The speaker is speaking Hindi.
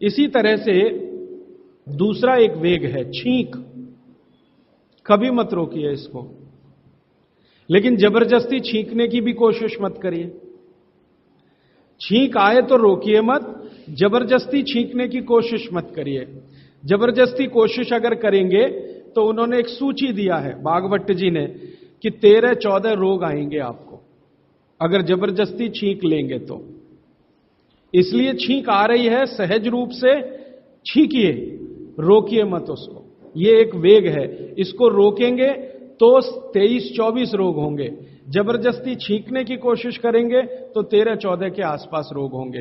इसी तरह से दूसरा एक वेग है छींक। कभी मत रोकिए इसको, लेकिन जबरदस्ती छींकने की भी कोशिश मत करिए। छींक आए तो रोकिए मत, जबरदस्ती छींकने की कोशिश मत करिए। जबरदस्ती कोशिश अगर करेंगे तो उन्होंने एक सूची दिया है भागवत जी ने कि 13-14 रोग आएंगे आपको अगर जबरदस्ती छींक लेंगे तो। इसलिए छींक आ रही है, सहज रूप से छींकिए, रोकिए मत उसको। ये एक वेग है, इसको रोकेंगे तो 23-24 रोग होंगे। जबरदस्ती छींकने की कोशिश करेंगे तो 13-14 के आसपास रोग होंगे।